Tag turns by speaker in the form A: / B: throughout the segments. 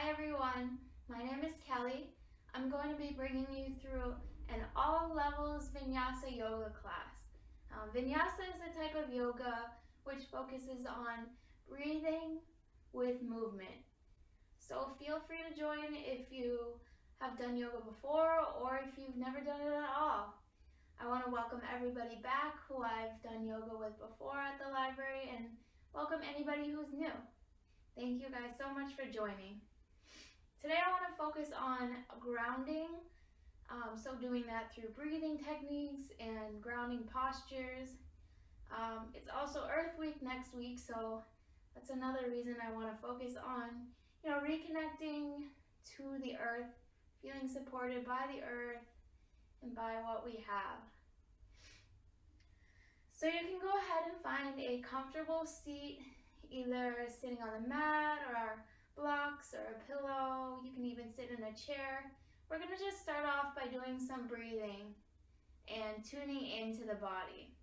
A: Hi everyone, my name is Kelly. I'm going to be bringing you through an all levels Vinyasa Yoga class. Vinyasa is a type of yoga which focuses on breathing with movement. So feel free to join if you have done yoga before or if you've never done it at all. I want to welcome everybody back who I've done yoga with before at the library and welcome anybody who's new. Thank you guys so much for joining. Today I want to focus on grounding, so doing that through breathing techniques and grounding postures. It's also Earth Week next week, so that's another reason I want to focus on, reconnecting to the earth, feeling supported by the earth and by what we have. So you can go ahead and find a comfortable seat, either sitting on the mat or blocks or a pillow. You can even sit in a chair. We're going to just start off by doing some breathing and tuning into the body.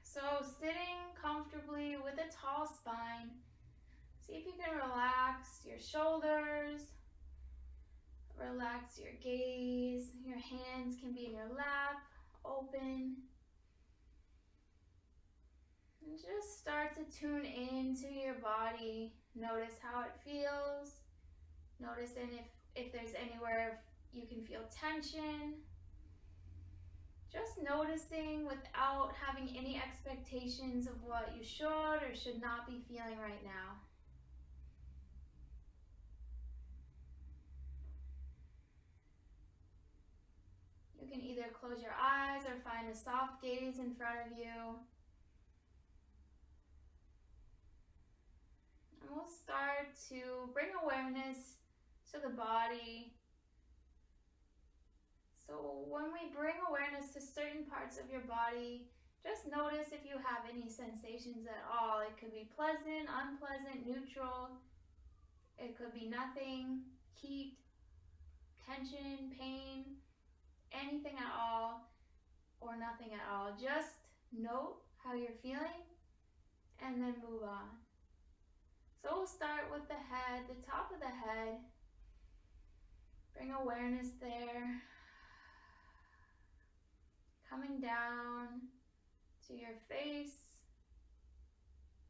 A: So sitting comfortably with a tall spine, see if you can relax your shoulders, relax your gaze. Your hands can be in your lap, open. And just start to tune into your body. Notice how it feels. Notice if there's anywhere you can feel tension. Just noticing without having any expectations of what you should or should not be feeling right now. You can either close your eyes or find a soft gaze in front of you. And we'll start to bring awareness to the body. So when we bring awareness to certain parts of your body, just notice if you have any sensations at all. It could be pleasant, unpleasant, neutral. It could be nothing, heat, tension, pain, anything at all, or nothing at all. Just note how you're feeling and then move on. So we'll start with the head, the top of the head. Bring awareness there. Coming down to your face,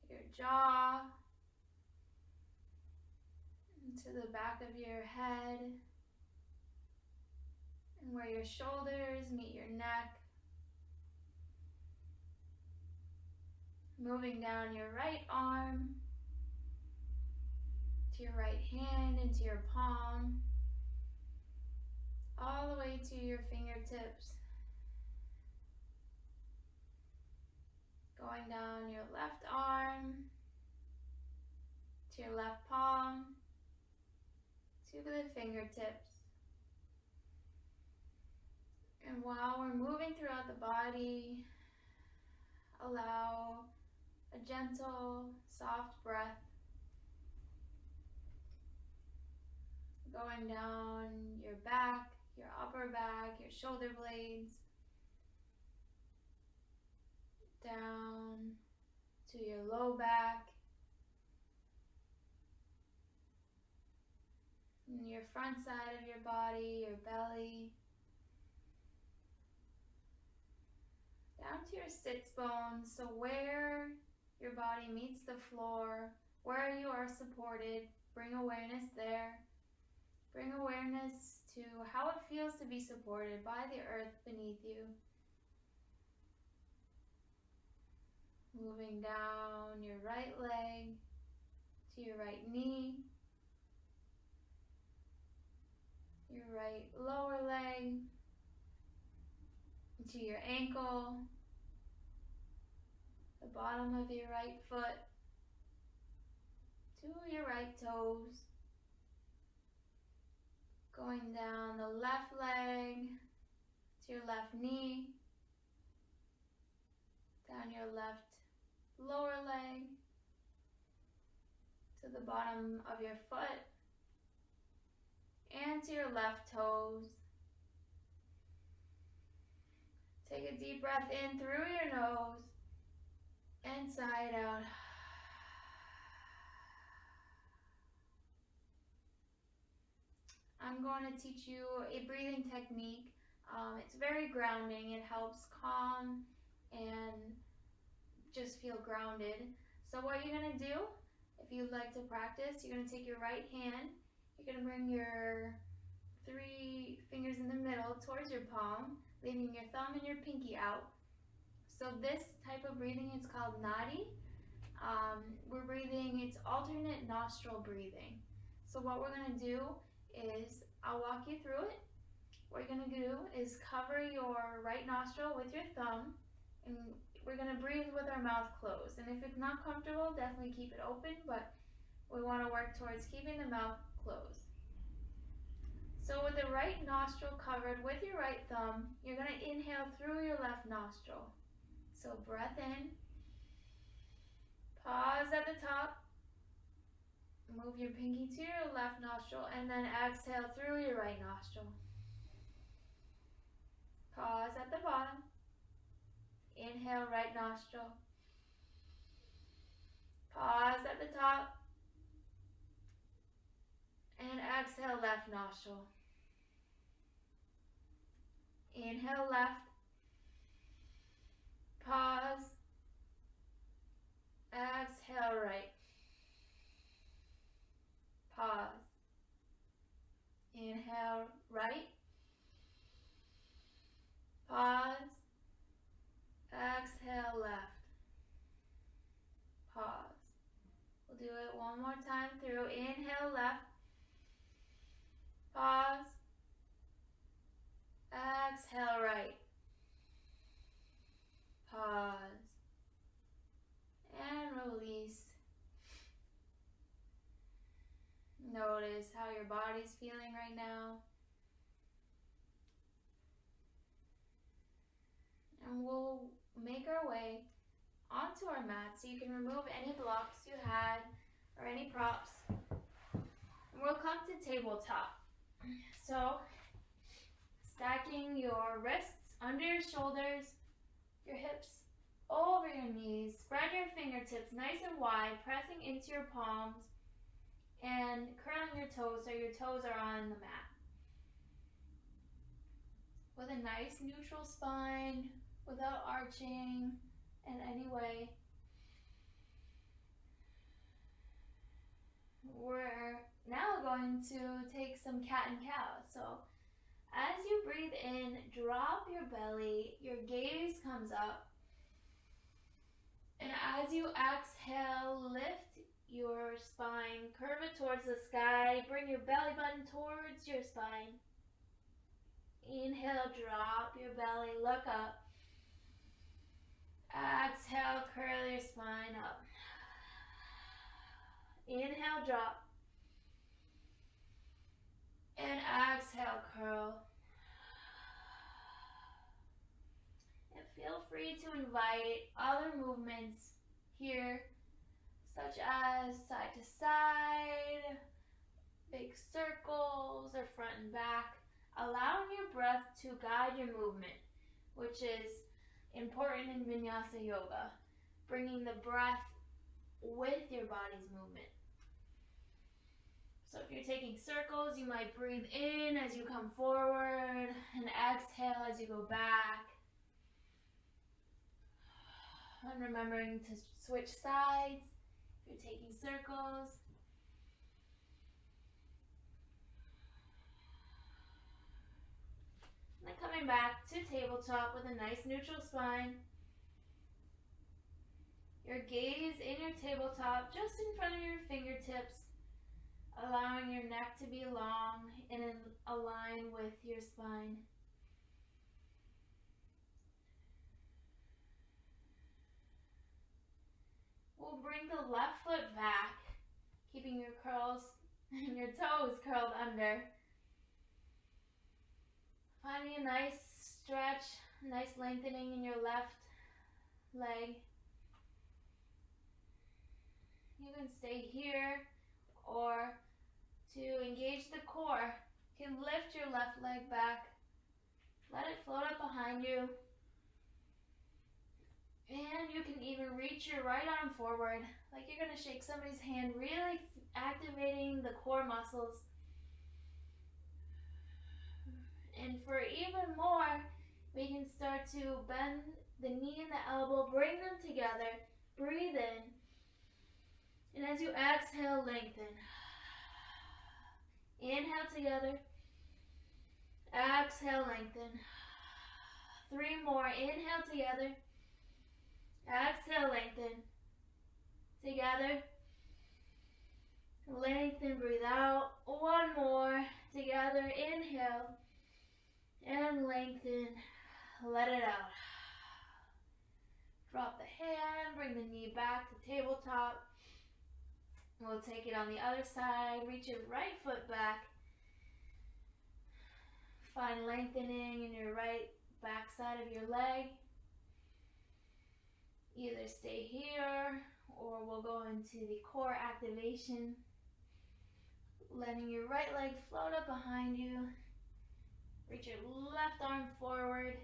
A: your jaw, to the back of your head, and where your shoulders meet your neck. Moving down your right arm, to your right hand, into your palm, all the way to your fingertips. Going down your left arm, to your left palm, to the fingertips. And while we're moving throughout the body, allow a gentle, soft breath going down your back, your upper back, your shoulder blades, down to your low back, and your front side of your body, your belly, down to your sits bones, so where your body meets the floor, where you are supported, bring awareness there. Bring awareness to how it feels to be supported by the earth beneath you. Moving down your right leg to your right knee, your right lower leg to your ankle, the bottom of your right foot to your right toes. Going down the left leg to your left knee, down your left lower leg to the bottom of your foot and to your left toes. Take a deep breath in through your nose and sigh it out. I'm going to teach you a breathing technique. It's very grounding. It helps calm and just feel grounded. So what you're going to do, if you'd like to practice, you're going to take your right hand, you're going to bring your 3 fingers in the middle towards your palm, leaving your thumb and your pinky out. So this type of breathing is called nadi. We're breathing, it's alternate nostril breathing. So what we're going to do is, I'll walk you through it. What you're going to do is cover your right nostril with your thumb, and we're going to breathe with our mouth closed. And if it's not comfortable, definitely keep it open, but we want to work towards keeping the mouth closed. So with the right nostril covered with your right thumb, you're going to inhale through your left nostril. So breath in, pause at the top, move your pinky to your left nostril, and then exhale through your right nostril. Pause at the bottom, inhale right nostril, pause at the top, and exhale left nostril. Inhale left, pause, exhale right, pause, inhale right, pause, exhale left, pause. We'll do it one more time through. Inhale left, pause, exhale right, pause, and release. Notice how your body's feeling right now. And we'll make our way onto our mat so you can remove any blocks you had or any props. And we'll come to tabletop. So, stacking your wrists under your shoulders, your hips over your knees. Spread your fingertips nice and wide, pressing into your palms and curling your toes so your toes are on the mat. With a nice neutral spine, without arching in any way. We're now going to take some cat and cow. So as you breathe in, drop your belly, your gaze comes up. And as you exhale, lift your spine, curve it towards the sky, bring your belly button towards your spine. Inhale, drop your belly, look up. Exhale, curl your spine up. Inhale, drop. And exhale, curl. And feel free to invite other movements here, such as side to side, big circles, or front and back, allowing your breath to guide your movement, which is important in Vinyasa Yoga, bringing the breath with your body's movement. So if you're taking circles, you might breathe in as you come forward and exhale as you go back. And remembering to switch sides if you're taking circles. And then coming back to tabletop with a nice neutral spine. Your gaze in your tabletop, just in front of your fingertips, allowing your neck to be long and align with your spine. We'll bring the left foot back, keeping your curls and your toes curled under. Finding a nice stretch, nice lengthening in your left leg. You can stay here, or to engage the core, you can lift your left leg back. Let it float up behind you. And you can even reach your right arm forward, like you're going to shake somebody's hand, really activating the core muscles. And for even more, we can start to bend the knee and the elbow, bring them together, breathe in, and as you exhale, lengthen. Inhale together, exhale, lengthen. 3 more, inhale together, exhale, lengthen. Together, lengthen, breathe out. 1 more, together, inhale, and lengthen, let it out. Drop the hand, bring the knee back to tabletop. We'll take it on the other side, reach your right foot back. Find lengthening in your right back side of your leg. Either stay here or we'll go into the core activation. Letting your right leg float up behind you. Reach your left arm forward.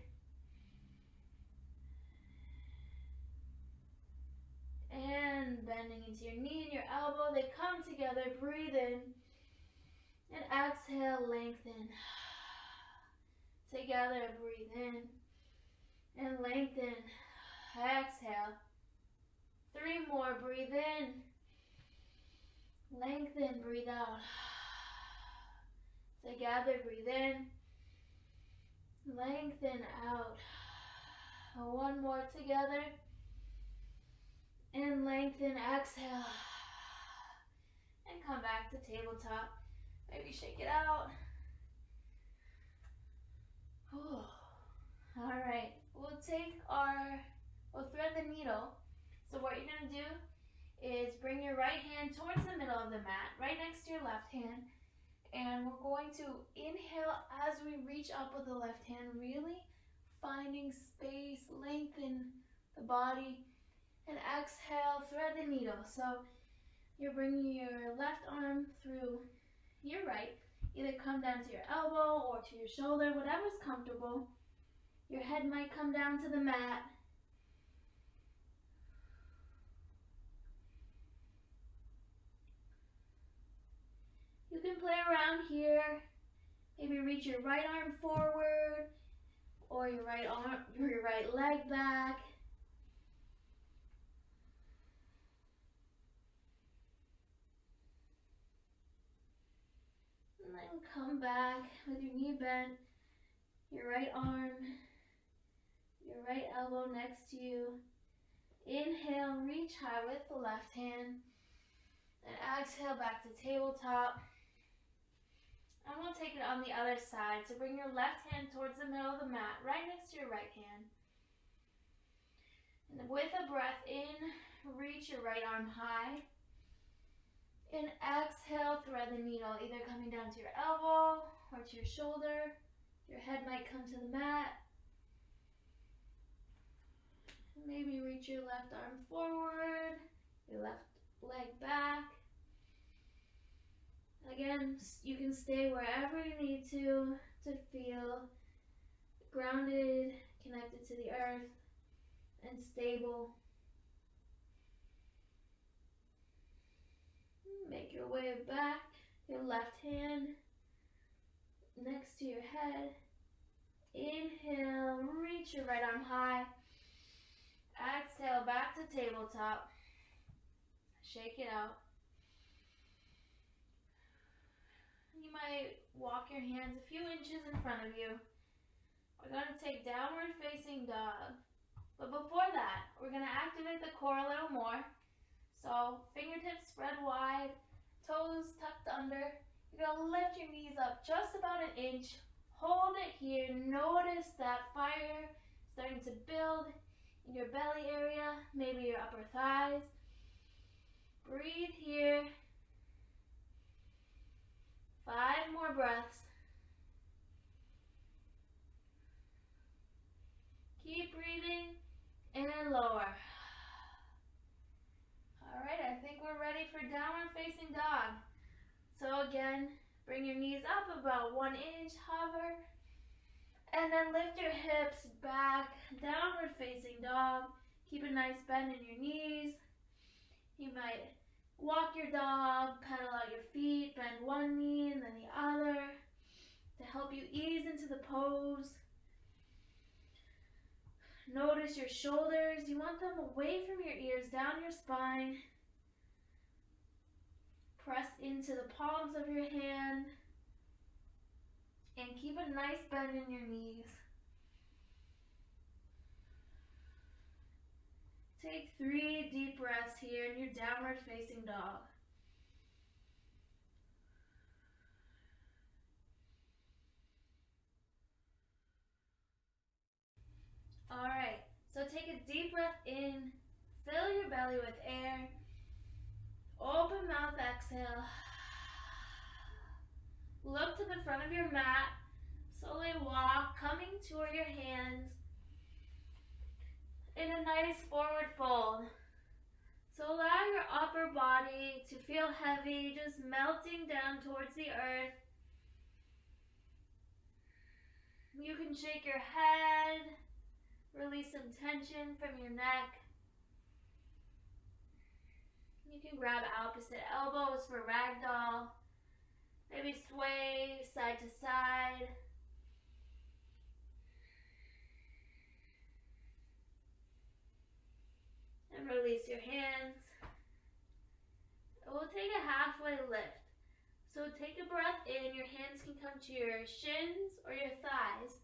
A: And bending into your knee and your elbow. They come together. Breathe in. And exhale, lengthen. Together, breathe in. And lengthen. Exhale. 3 more. Breathe in. Lengthen. Breathe out. Together, breathe in. Lengthen out. 1 more together. And lengthen, exhale. And come back to tabletop. Maybe shake it out. Alright, we'll thread the needle. So what you're going to do is bring your right hand towards the middle of the mat, right next to your left hand. And we're going to inhale as we reach up with the left hand, really finding space, lengthen the body. And exhale, thread the needle. So you're bringing your left arm through your right. Either come down to your elbow or to your shoulder, whatever's comfortable. Your head might come down to the mat. You can play around here. Maybe reach your right arm forward or your right leg back. And then come back with your knee bent, your right arm, your right elbow next to you. Inhale, reach high with the left hand. And exhale back to tabletop. And we'll take it on the other side. So bring your left hand towards the middle of the mat, right next to your right hand. And with a breath in, reach your right arm high. And exhale, thread the needle, either coming down to your elbow or to your shoulder. Your head might come to the mat. Maybe reach your left arm forward, your left leg back. Again, you can stay wherever you need to feel grounded, connected to the earth, and stable. Make your way back, your left hand next to your head. Inhale, reach your right arm high. Exhale, back to tabletop. Shake it out. You might walk your hands a few inches in front of you. We're going to take downward facing dog. But before that, we're going to activate the core a little more. So fingertips spread wide, toes tucked under. You're going to lift your knees up just about an inch. Hold it here. Notice that fire starting to build in your belly area, maybe your upper thighs. Breathe here. 5 more breaths. Keep breathing and lower. Alright, I think we're ready for downward facing dog. So again, bring your knees up about 1 inch, hover, and then lift your hips back, downward facing dog. Keep a nice bend in your knees. You might walk your dog, pedal out your feet, bend one knee and then the other to help you ease into the pose. Notice your shoulders. You want them away from your ears, down your spine. Press into the palms of your hand. And keep a nice bend in your knees. Take 3 deep breaths here in your downward facing dog. Alright, so take a deep breath in, fill your belly with air, open mouth, exhale. Look to the front of your mat, slowly walk, coming toward your hands in a nice forward fold. So allow your upper body to feel heavy, just melting down towards the earth. You can shake your head, release some tension from your neck. You can grab opposite elbows for ragdoll. Maybe sway side to side. And release your hands. We'll take a halfway lift. So take a breath in. Your hands can come to your shins or your thighs.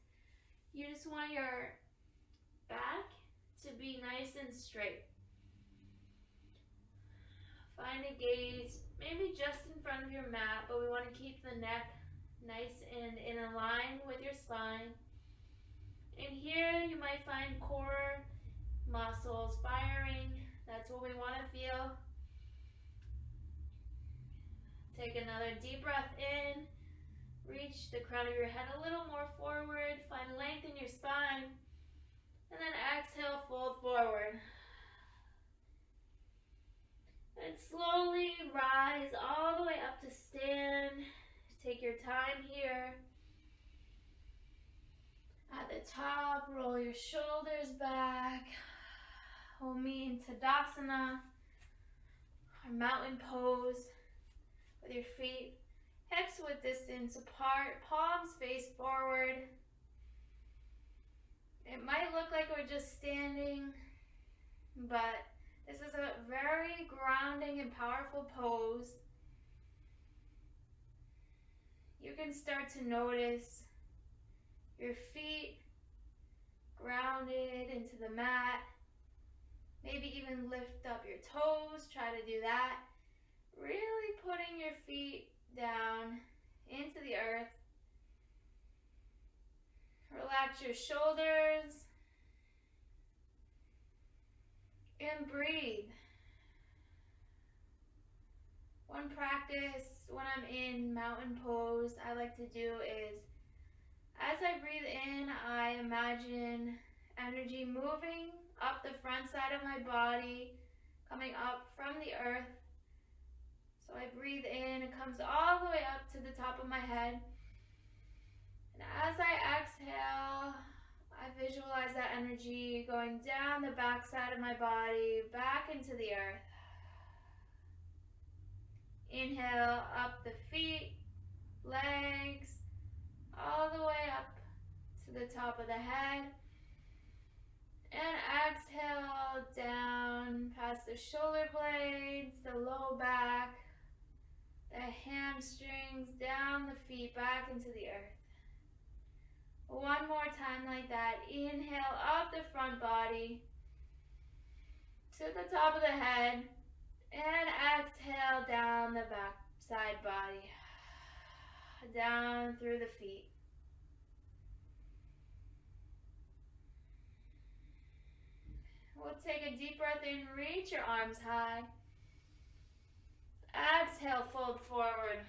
A: You just want your back to be nice and straight. Find a gaze, maybe just in front of your mat, but we want to keep the neck nice and in a line with your spine. And here you might find core muscles firing. That's what we want to feel. Take another deep breath in. Reach the crown of your head a little more forward. Find length in your spine. And then exhale, fold forward. And slowly rise all the way up to stand. Take your time here. At the top, roll your shoulders back. We'll meet in Tadasana, our mountain pose, with your feet hips width distance apart, palms face forward. It might look like we're just standing, but this is a very grounding and powerful pose. You can start to notice your feet grounded into the mat. Maybe even lift up your toes, try to do that. Really putting your feet down into the earth. Relax your shoulders. And breathe. One practice when I'm in mountain pose I like to do is, as I breathe in, I imagine energy moving up the front side of my body, coming up from the earth. So I breathe in, it comes all the way up to the top of my head. And as I exhale, I visualize that energy going down the back side of my body, back into the earth. Inhale, up the feet, legs, all the way up to the top of the head. And exhale, down past the shoulder blades, the low back, the hamstrings, down the feet, back into the earth. One more time like that. Inhale up the front body to the top of the head. And exhale down the back side body. Down through the feet. We'll take a deep breath in. Reach your arms high. Exhale, fold forward.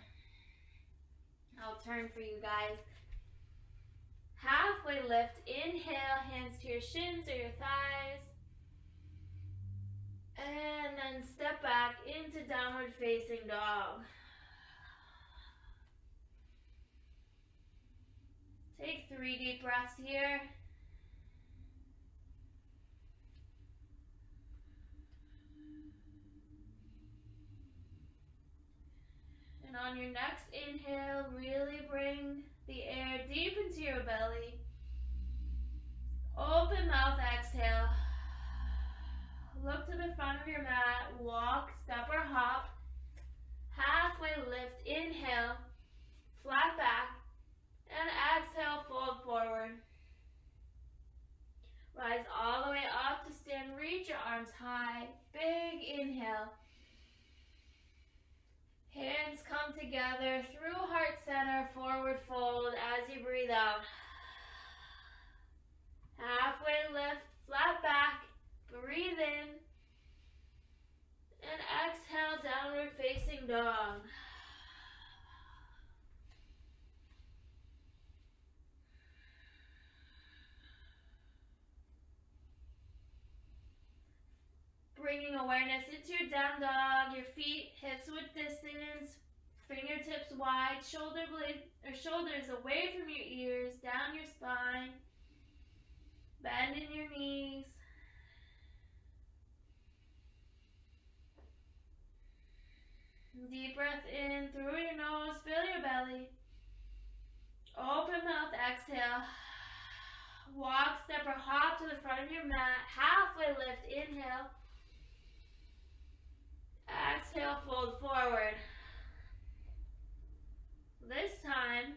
A: I'll turn for you guys. Halfway lift, inhale, hands to your shins or your thighs. And then step back into downward facing dog. Take 3 deep breaths here. And on your next inhale, really bring the air deep into your belly. out to the front of your mat, walk, step or hop, halfway lift, inhale, flat back, and exhale, fold forward. Rise all the way up to stand, reach your arms high, big inhale. Hands come together through heart center, forward fold as you breathe out. Halfway lift, flat back, breathe in, and exhale, downward facing dog. Bringing awareness into your down dog, your feet hips width distance, fingertips wide, shoulders away from your ears, down your spine, bend in your knees. Deep breath in through your nose, fill your belly. Open mouth, exhale. Walk, step or hop to the front of your mat, halfway lift, inhale. Exhale, fold forward. This time,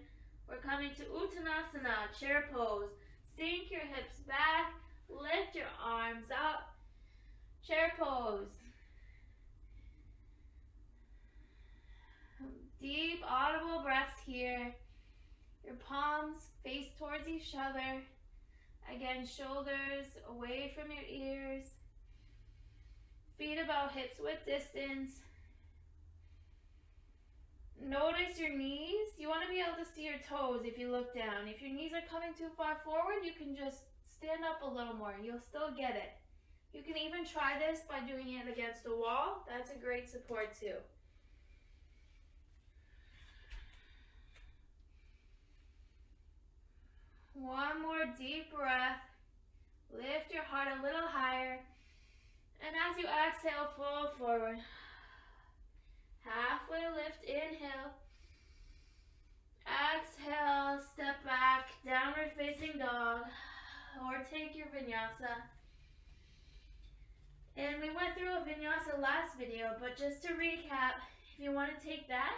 A: we're coming to Uttanasana, chair pose. Sink your hips back, lift your arms up, chair pose. Deep, audible breaths here. Your palms face towards each other. Again, shoulders away from your ears. Feet about hips width distance. Notice your knees. You want to be able to see your toes if you look down. If your knees are coming too far forward, you can just stand up a little more. You'll still get it. You can even try this by doing it against a wall. That's a great support too. One more deep breath. Lift your heart a little higher. And as you exhale, fold forward. Halfway lift, inhale. Exhale, step back, downward facing dog. Or take your vinyasa. And we went through a vinyasa last video, but just to recap, if you want to take that,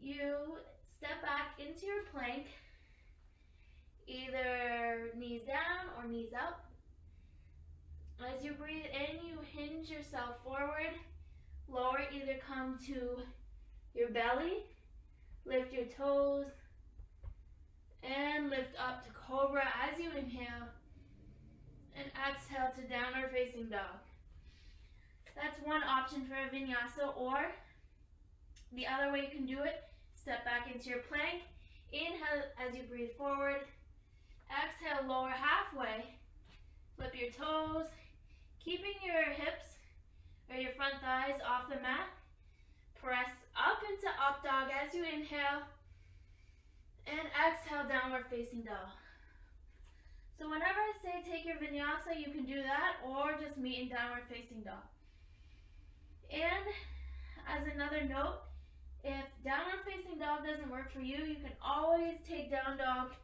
A: you step back into your plank, either knees down or knees up. As you breathe in, you hinge yourself forward. Lower, either come to your belly, lift your toes, and lift up to cobra as you inhale, and exhale to downward facing dog. That's one option for a vinyasa, or the other way you can do it, step back into your plank, inhale as you breathe forward, exhale, lower halfway, flip your toes, keeping your hips or your front thighs off the mat. Press up into up dog as you inhale, and exhale, downward facing dog. So whenever I say take your vinyasa, you can do that, or just meet in downward facing dog. And as another note, if downward facing dog doesn't work for you, you can always take down dog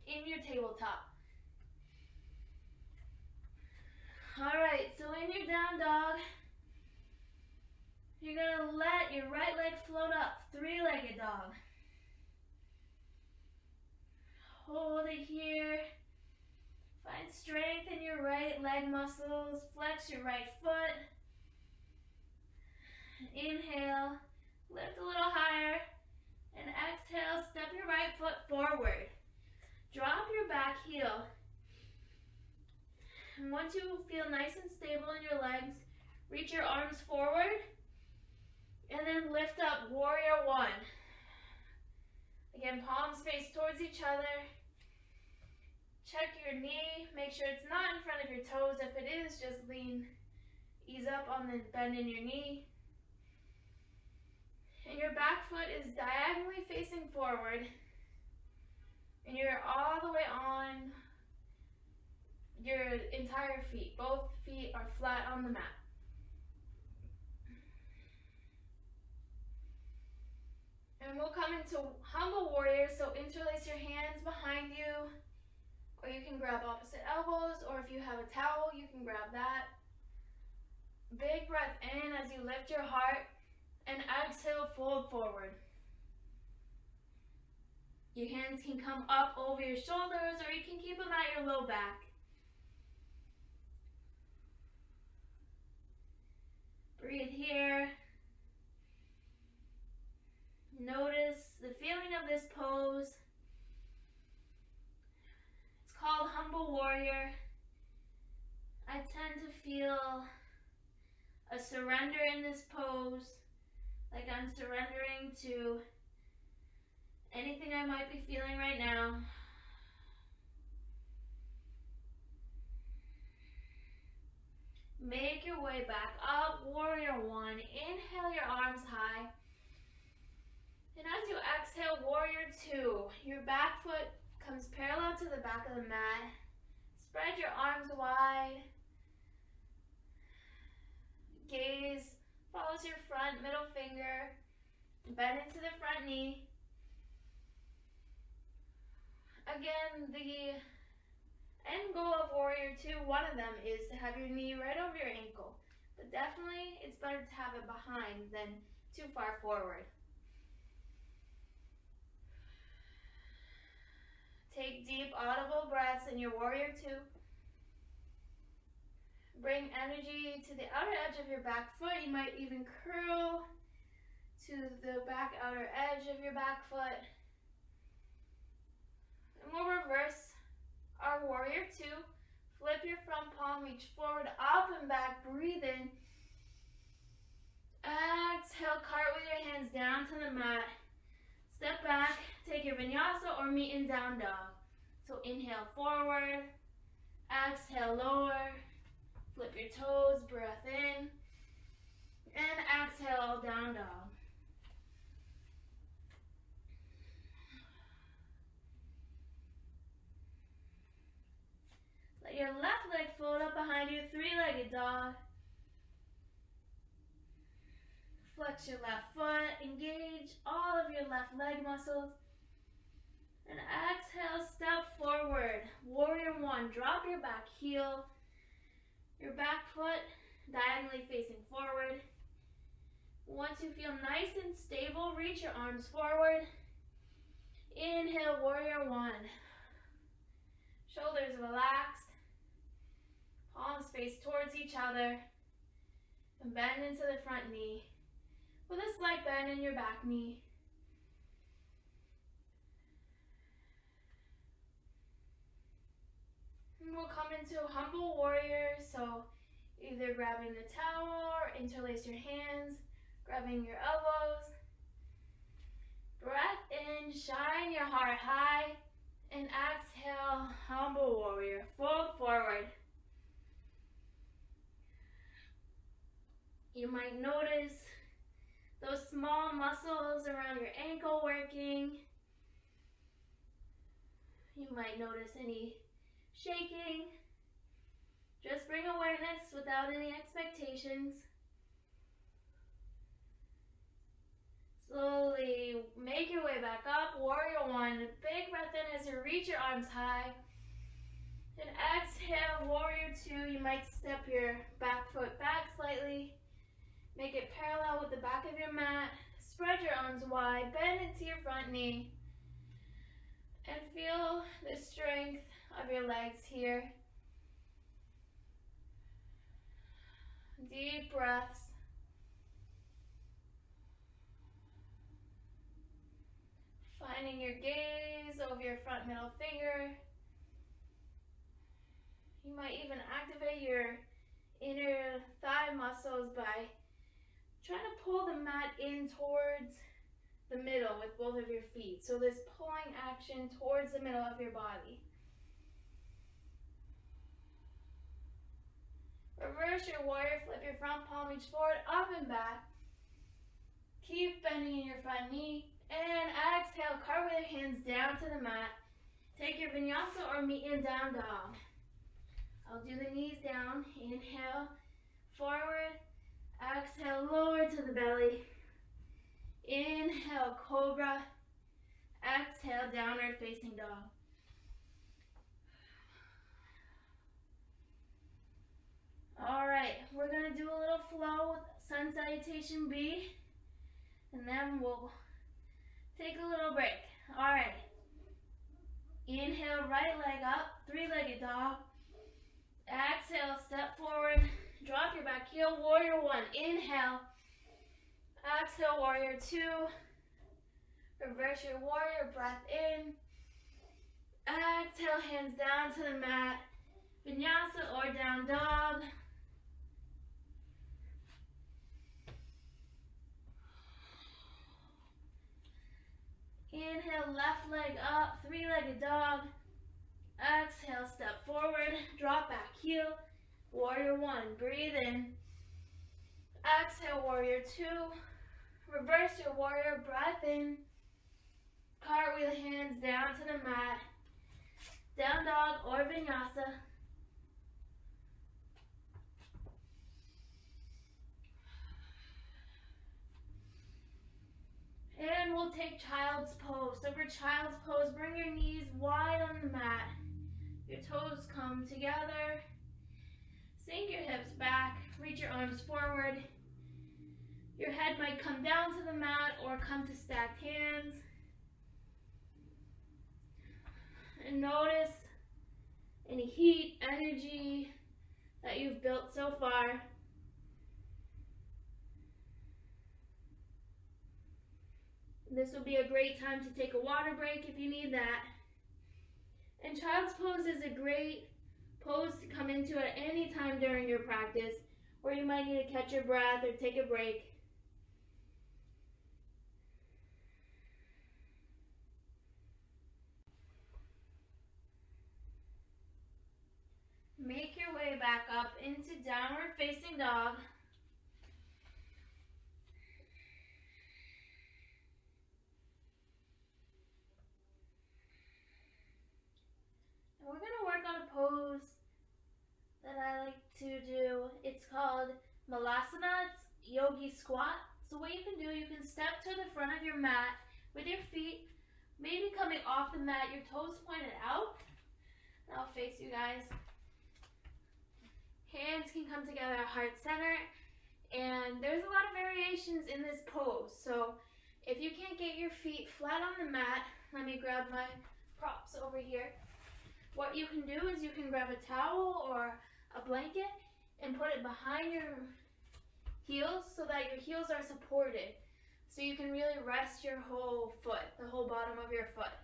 A: in your tabletop. Alright, so in your down dog, you're going to let your right leg float up, three-legged dog. Hold it here. Find strength in your right leg muscles. Flex your right foot. Inhale, lift a little higher, and exhale, step your right foot forward. Drop your back heel. And once you feel nice and stable in your legs, reach your arms forward, and then lift up, warrior one. Again, palms face towards each other. Check your knee, make sure it's not in front of your toes. If it is, just ease up on the bend in your knee. And your back foot is diagonally facing forward. And you're all the way on your entire feet. Both feet are flat on the mat. And we'll come into humble warrior, so interlace your hands behind you, or you can grab opposite elbows, or if you have a towel, you can grab that. Big breath in as you lift your heart, and exhale, fold forward. Your hands can come up over your shoulders, or you can keep them at your low back. Breathe here. Notice the feeling of this pose. It's called Humble Warrior. I tend to feel a surrender in this pose, like I'm surrendering to anything I might be feeling right now. Make your way back up, Warrior One. Inhale your arms high. And as you exhale, Warrior Two, your back foot comes parallel to the back of the mat. Spread your arms wide. Gaze follows your front middle finger. Bend into the front knee. Again, the end goal of Warrior Two, one of them is to have your knee right over your ankle. But definitely, it's better to have it behind than too far forward. Take deep, audible breaths in your Warrior Two. Bring energy to the outer edge of your back foot. You might even curl to the back outer edge of your back foot. And we'll reverse our Warrior Two. Flip your front palm, reach forward, up and back, breathe in. Exhale, cartwheel your hands down to the mat. Step back, take your Vinyasa or meet in down dog. So inhale forward, exhale lower, flip your toes, breath in, and exhale down dog. Let your left leg fold up behind you, three-legged dog. Flex your left foot, engage all of your left leg muscles. And exhale, step forward. Warrior One, drop your back heel, your back foot diagonally facing forward. Once you feel nice and stable, reach your arms forward. Inhale, Warrior One. Shoulders relaxed. Palms face towards each other. And bend into the front knee with a slight bend in your back knee. And we'll come into Humble Warrior, so either grabbing the towel or interlace your hands, grabbing your elbows. Breath in, shine your heart high, and exhale, Humble Warrior. Fold forward. You might notice those small muscles around your ankle working. You might notice any shaking. Just bring awareness without any expectations. Slowly make your way back up. Warrior One. Big breath in as you reach your arms high. And exhale, Warrior Two. You might step your back foot back slightly. Make it parallel with the back of your mat. Spread your arms wide. Bend into your front knee. And feel the strength of your legs here. Deep breaths. Finding your gaze over your front middle finger. You might even activate your inner thigh muscles by trying to pull the mat in towards the middle with both of your feet. So this pulling action towards the middle of your body. Reverse your warrior, flip your front palm, reach forward, up and back. Keep bending in your front knee. And exhale, cartwheel your hands down to the mat. Take your Vinyasa or meet in down dog. I'll do the knees down. Inhale, forward. Exhale, lower to the belly. Inhale, cobra. Exhale, downward facing dog. All right, we're gonna do a little flow with sun salutation B, and then we'll take a little break. All right, inhale, right leg up, three-legged dog. Exhale, step forward, drop your back heel, warrior one. Inhale, exhale, warrior two. Reverse your warrior, breath in. Exhale, hands down to the mat. Vinyasa or down dog. Inhale, left leg up, three-legged dog. Exhale, step forward, drop back heel, warrior one. Breathe in. Exhale, warrior two. Reverse your warrior, breath in. Cartwheel, hands down to the mat. Down dog or vinyasa. And we'll take child's pose. So for child's pose, bring your knees wide on the mat. Your toes come together. Sink your hips back. Reach your arms forward. Your head might come down to the mat or come to stacked hands. And notice any heat, energy that you've built so far. This will be a great time to take a water break if you need that. And child's pose is a great pose to come into at any time during your practice, where you might need to catch your breath or take a break. Make your way back up into downward facing dog. And we're going to work on a pose that I like to do. It's called Vinyasa Yogi Squat. So what you can do, you can step to the front of your mat with your feet, maybe coming off the mat, your toes pointed out. And I'll face you guys. Hands can come together at heart center, and there's a lot of variations in this pose. So if you can't get your feet flat on the mat, let me grab my props over here. What you can do is you can grab a towel or a blanket and put it behind your heels so that your heels are supported. So you can really rest your whole foot, the whole bottom of your foot.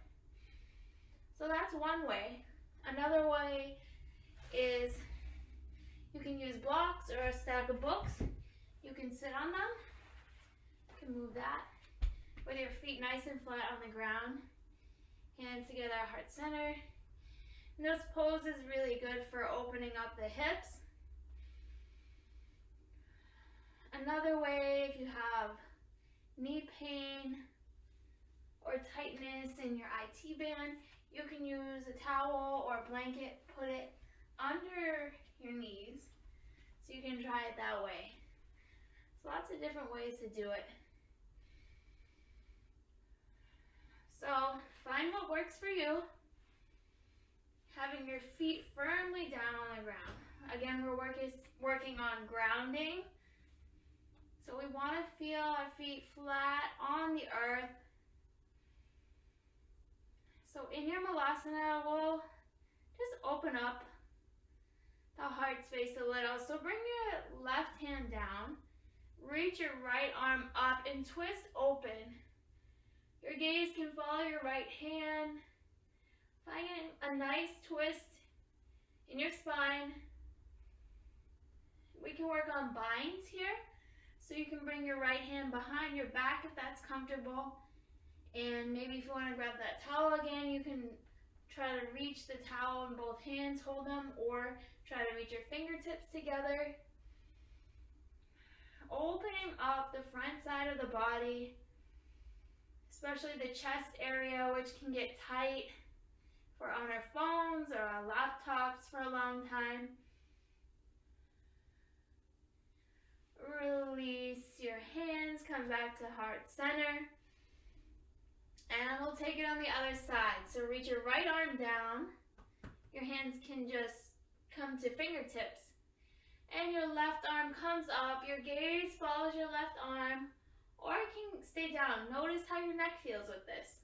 A: So that's one way. Another way is you can use blocks or a stack of books. You can sit on them. You can move that with your feet nice and flat on the ground. Hands together at heart center. And this pose is really good for opening up the hips. Another way, if you have knee pain or tightness in your IT band, you can use a towel or a blanket, put it under your knees, so you can try it that way. So lots of different ways to do it. So find what works for you. Having your feet firmly down on the ground. Again, we're working on grounding. So we want to feel our feet flat on the earth. So in your Malasana, we'll just open up the heart space a little. So bring your left hand down, reach your right arm up and twist open. Your gaze can follow your right hand. Find a nice twist in your spine. We can work on binds here. So you can bring your right hand behind your back if that's comfortable. And maybe if you want to grab that towel again, you can try to reach the towel in both hands, hold them, or try to reach your fingertips together. Opening up the front side of the body, especially the chest area, which can get tight if we're on our phones or our laptops for a long time. Release your hands, come back to heart center. And we'll take it on the other side. So reach your right arm down. Your hands can just come to fingertips. and your left arm comes up. Your gaze follows your left arm, or it can stay down. Notice how your neck feels with this.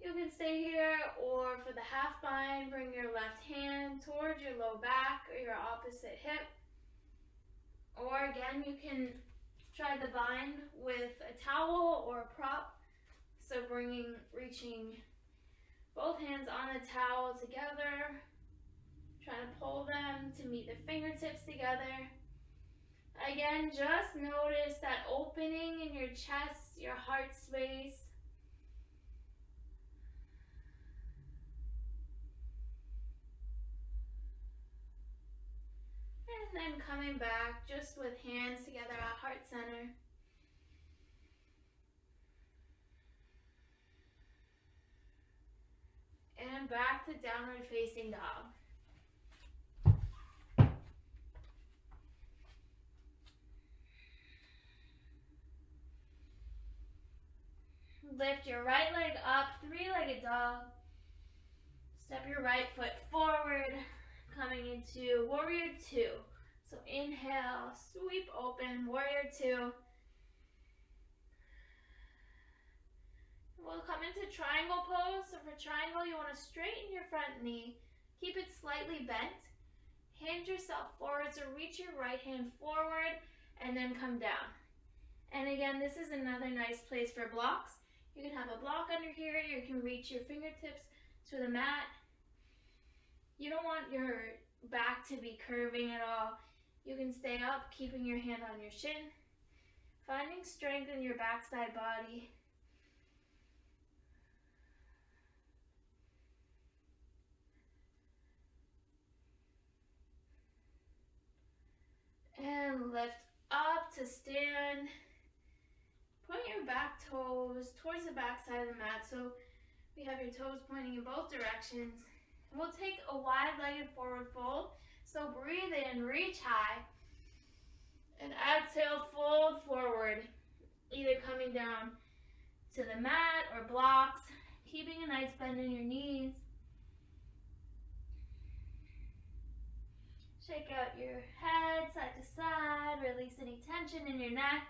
A: You can stay here, or for the half bind, bring your left hand towards your low back or your opposite hip. Or again, you can try the bind with a towel or a prop. So reaching both hands on the towel together, trying to pull them to meet the fingertips together. Again, just notice that opening in your chest, your heart space. And then coming back just with hands together at heart center. And back to downward facing dog. Lift your right leg up, three-legged dog. Step your right foot forward, coming into warrior two. So inhale, sweep open, warrior two. We'll come into triangle pose. So for triangle, you want to straighten your front knee. Keep it slightly bent. Hinge yourself forward, so reach your right hand forward and then come down. And again, this is another nice place for blocks. You can have a block under here. You can reach your fingertips to the mat. You don't want your back to be curving at all. You can stay up, keeping your hand on your shin. Finding strength in your backside body. And lift up to stand. Point your back toes towards the back side of the mat. So we have your toes pointing in both directions. And we'll take a wide-legged forward fold. So breathe in, reach high. And exhale, fold forward. Either coming down to the mat or blocks. Keeping a nice bend in your knees. Shake out your head side to side. Release any tension in your neck.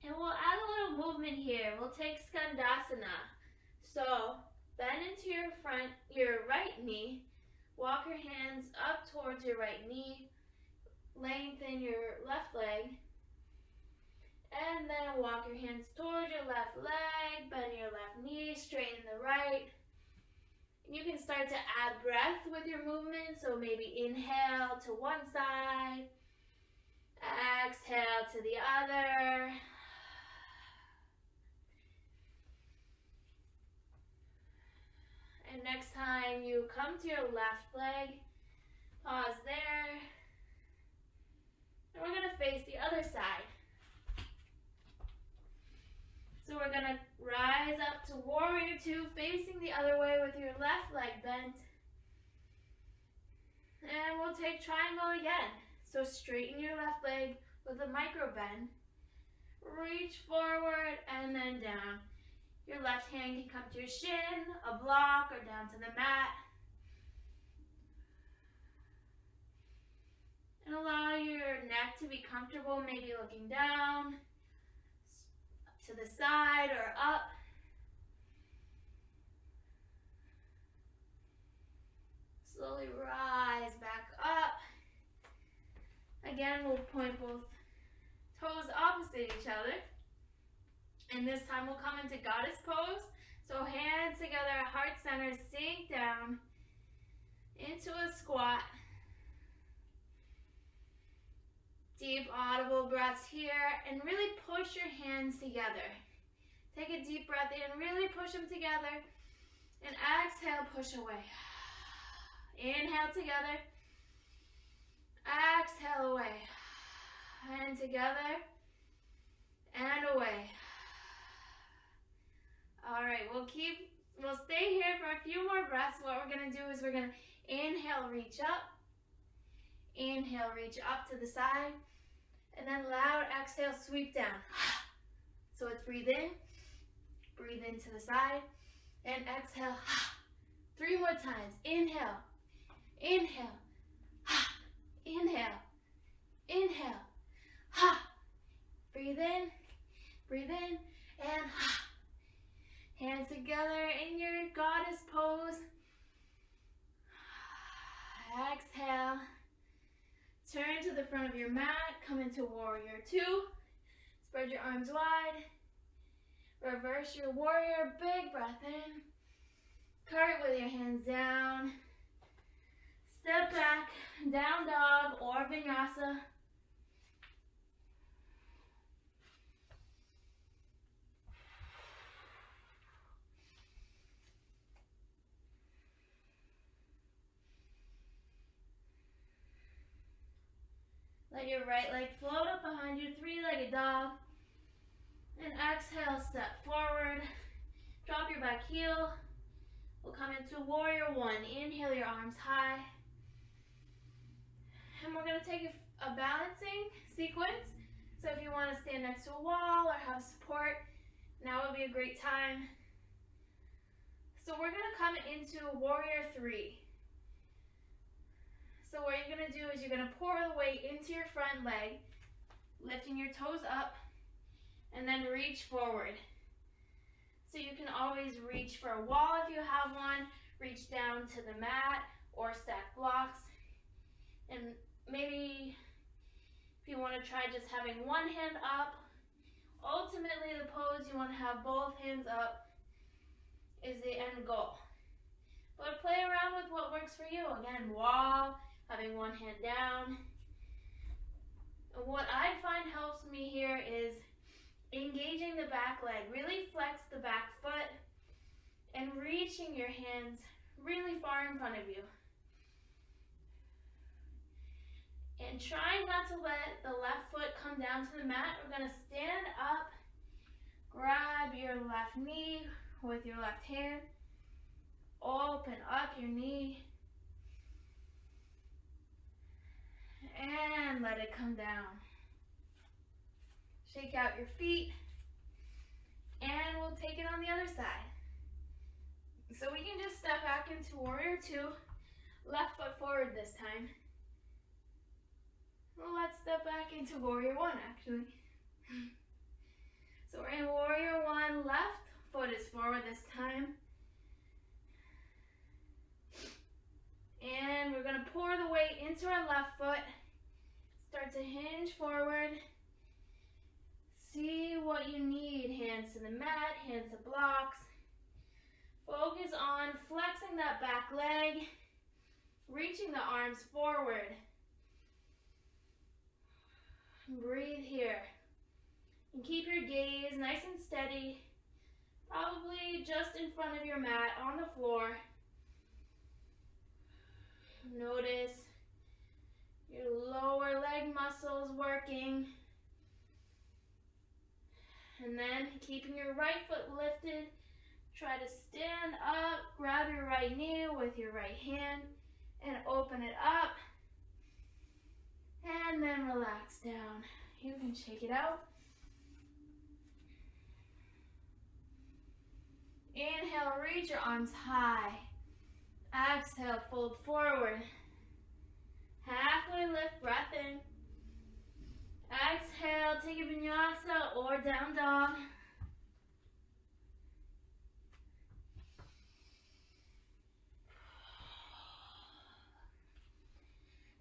A: And we'll add a little movement here. We'll take Skandasana. So bend into your right knee. Walk your hands up towards your right knee. Lengthen your left leg. And then walk your hands towards your left leg. Bend your left knee. Straighten the right. And you can start to add breath with your movement. So maybe inhale to one side. Exhale to the other. And next time you come to your left leg, pause there. And we're going to face the other side. So we're going to rise up to warrior two, facing the other way with your left leg bent. And we'll take triangle again. So straighten your left leg with a micro bend. Reach forward and then down. Your left hand can come to your shin, a block, or down to the mat. And allow your neck to be comfortable, maybe looking down, to the side or up. Slowly rise back up. Again, we'll point both toes opposite each other. And this time we'll come into goddess pose. So hands together, heart center, sink down into a squat. Deep audible breaths here, and really push your hands together. Take a deep breath in, really push them together, and exhale, push away. Inhale together, exhale away, and together, and away. All right, we'll stay here for a few more breaths. What we're gonna do is we're gonna inhale, reach up. Inhale, reach up to the side. And then loud exhale, sweep down. So let's breathe in. Breathe into the side and exhale. 3 more times. Inhale, inhale, inhale, inhale. Breathe in, and hands together in your goddess pose. Exhale. Turn to the front of your mat, come into warrior 2. Spread your arms wide. Reverse your warrior, big breath in. Cartwheel your hands down. Step back, down dog or vinyasa. Let your right leg float up behind you, 3-legged dog. And exhale, step forward. Drop your back heel. We'll come into warrior 1. Inhale your arms high. And we're going to take a balancing sequence. So if you want to stand next to a wall or have support, now would be a great time. So we're going to come into warrior 3. So what you're going to do is you're going to pour the weight into your front leg, lifting your toes up, and then reach forward. So you can always reach for a wall if you have one, reach down to the mat or stack blocks. And maybe if you want to try just having one hand up, ultimately the pose you want to have both hands up is the end goal. But play around with what works for you. Again, wall, having one hand down. And what I find helps me here is engaging the back leg. Really flex the back foot and reaching your hands really far in front of you. And trying not to let the left foot come down to the mat. We're going to stand up, grab your left knee with your left hand, open up your knee, and let it come down. Shake out your feet, and we'll take it on the other side. So we can just step back into warrior 2, left foot forward this time. Well, let's step back into warrior 1 actually. So we're in warrior 1, left foot is forward this time. And we're going to pour the weight into our left foot. Start to hinge forward. See what you need. Hands to the mat, hands to blocks. Focus on flexing that back leg, reaching the arms forward. Breathe here. And keep your gaze nice and steady, probably just in front of your mat on the floor. Notice your lower leg muscles working. And then keeping your right foot lifted, try to stand up, grab your right knee with your right hand and open it up. And then relax down. You can shake it out. Inhale, reach your arms high. Exhale, fold forward. Halfway lift, breath in. Exhale, take a vinyasa or down dog.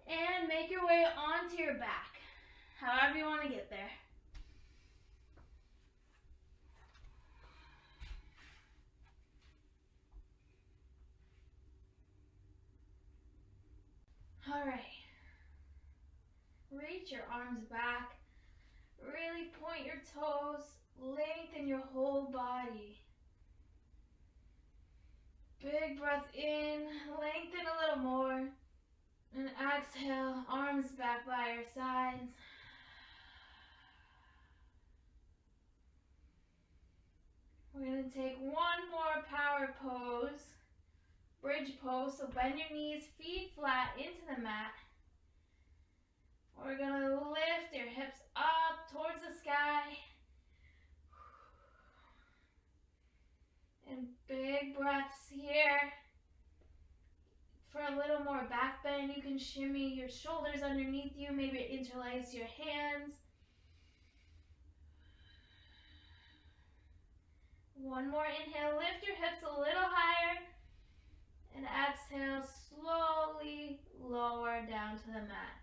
A: And make your way onto your back, however you want to get there. All right. Reach your arms back. Really point your toes. Lengthen your whole body. Big breath in. Lengthen a little more. And exhale, arms back by your sides. We're going to take one more power pose. Bridge pose, so bend your knees, feet flat into the mat. We're going to lift your hips up towards the sky. And you can shimmy your shoulders underneath you, maybe interlace your hands. One more inhale, lift your hips a little higher. And exhale, slowly lower down to the mat.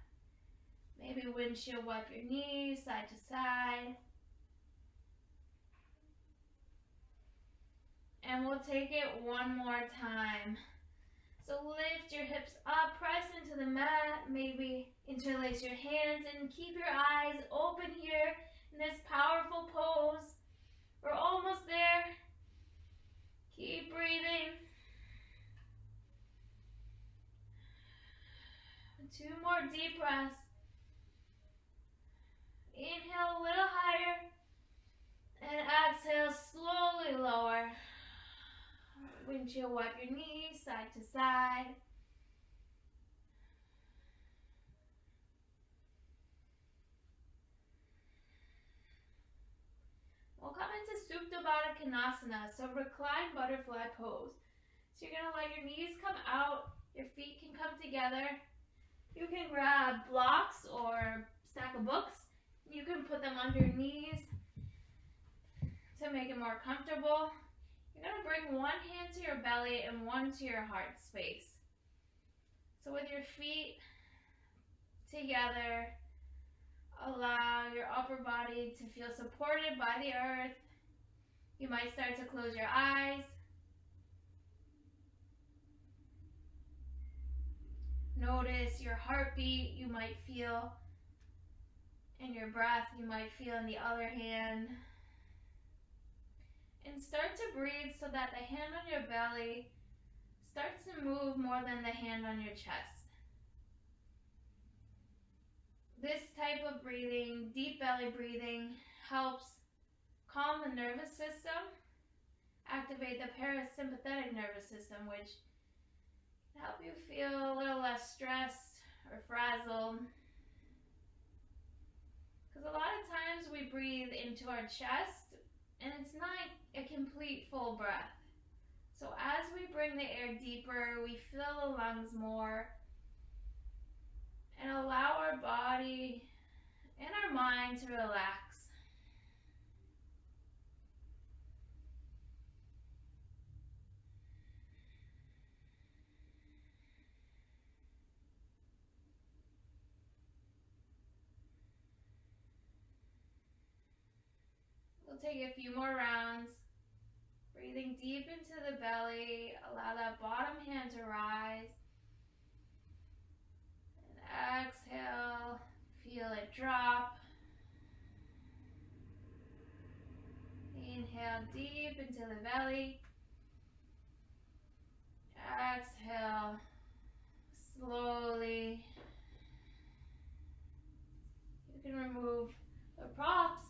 A: Maybe windshield wipe your knees side to side. And we'll take it one more time. So lift your hips up, press into the mat, maybe interlace your hands and keep your eyes open here in this powerful pose. We're almost there. Keep breathing. 2 more deep breaths. Inhale a little higher and exhale, slowly lower. Windshield wipe your knees side to side. We'll come into Supta Baddha Konasana, so recline butterfly pose. So you're going to let your knees come out, your feet can come together. You can grab blocks or stack of books. You can put them under your knees to make it more comfortable. You're going to bring one hand to your belly and one to your heart space. So with your feet together, allow your upper body to feel supported by the earth. You might start to close your eyes. Notice your heartbeat you might feel, and your breath you might feel in the other hand. And start to breathe so that the hand on your belly starts to move more than the hand on your chest. This type of breathing, deep belly breathing, helps calm the nervous system, activate the parasympathetic nervous system, which can help you feel a little less stressed or frazzled. Because a lot of times we breathe into our chest and it's not a complete full breath. So as we bring the air deeper, we fill the lungs more and allow our body and our mind to relax. We'll take a few more rounds. Breathing deep into the belly, allow that bottom hand to rise. And exhale, feel it drop. Inhale deep into the belly. Exhale, slowly. You can remove the props.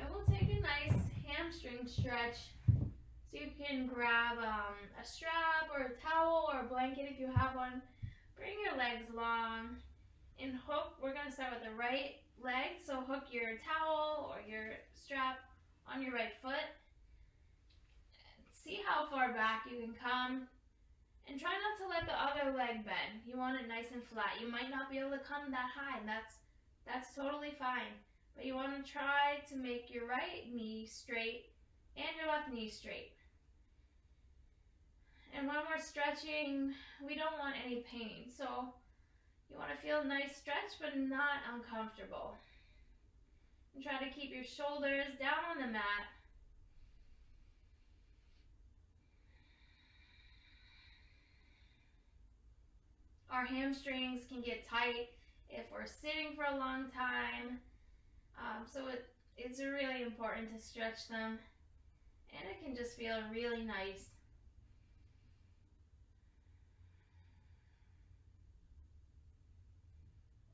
A: And we'll take a nice hamstring stretch. So you can grab a strap or a towel or a blanket if you have one. Bring your legs long and hook. We're going to start with the right leg. So hook your towel or your strap on your right foot. See how far back you can come. And try not to let the other leg bend. You want it nice and flat. You might not be able to come that high, and that's totally fine. But you want to try to make your right knee straight and your left knee straight. And when we're stretching, we don't want any pain. So you want to feel a nice stretch, but not uncomfortable. And try to keep your shoulders down on the mat. Our hamstrings can get tight if we're sitting for a long time. So it's really important to stretch them, and it can just feel really nice.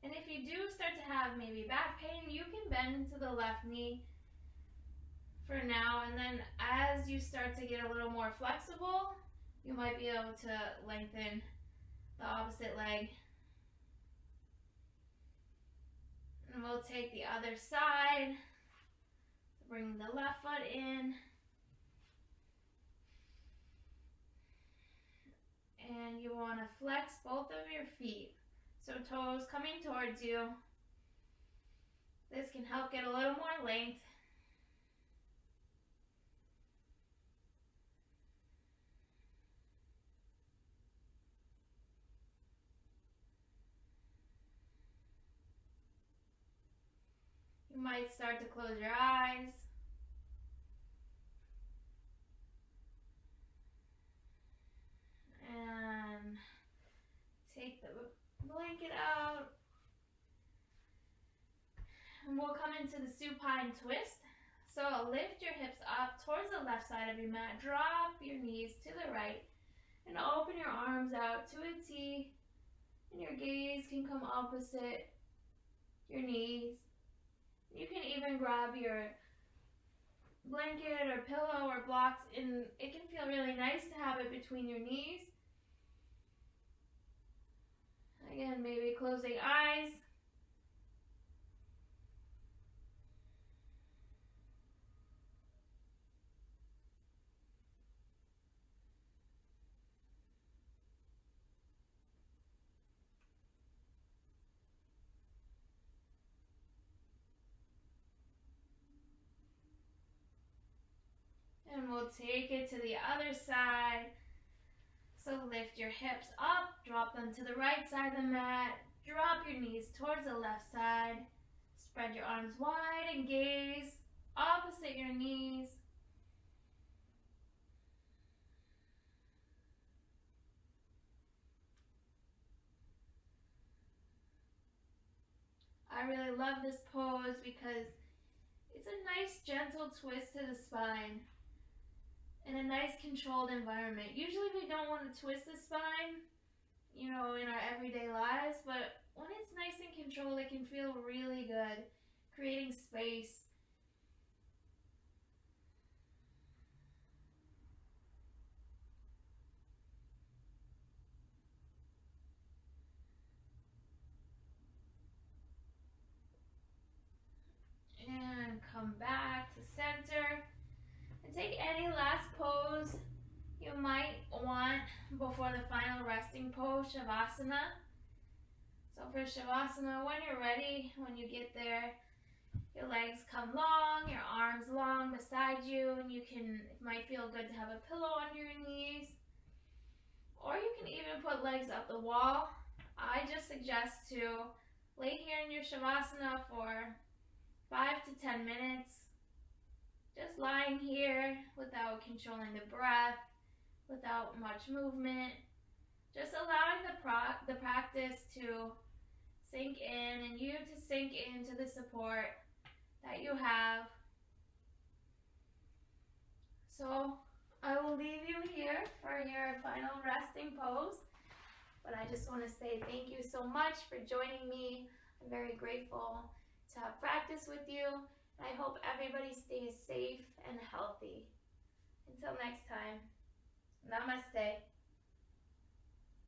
A: And if you do start to have maybe back pain, you can bend into the left knee for now, and then as you start to get a little more flexible, you might be able to lengthen the opposite leg. And we'll take the other side, bring the left foot in, And you want to flex both of your feet. So toes coming towards you. This can help get a little more length. You might start to close your eyes. And take the blanket out. And we'll come into the supine twist. So lift your hips up towards the left side of your mat. Drop your knees to the right. And open your arms out to a T. And your gaze can come opposite your knees. You can even grab your blanket or pillow or blocks, and it can feel really nice to have it between your knees. Again, maybe closing eyes. And we'll take it to the other side. So lift your hips up, drop them to the right side of the mat, drop your knees towards the left side, spread your arms wide and gaze opposite your knees. I really love this pose because it's a nice gentle twist to the spine in a nice controlled environment. Usually we don't want to twist the spine, in our everyday lives, but when it's nice and controlled, it can feel really good, creating space. And come back to center. And take any last pose you might want before the final resting pose, Shavasana. So for Shavasana, when you're ready, when you get there, your legs come long, your arms long beside you, and it might feel good to have a pillow under your knees. Or you can even put legs up the wall. I just suggest to lay here in your Shavasana for 5 to 10 minutes. Just lying here without controlling the breath, without much movement. Just allowing the practice to sink in and you to sink into the support that you have. So I will leave you here for your final resting pose. But I just want to say thank you so much for joining me. I'm very grateful to have practice with you. And I hope everybody stays safe and healthy. Until next time, namaste.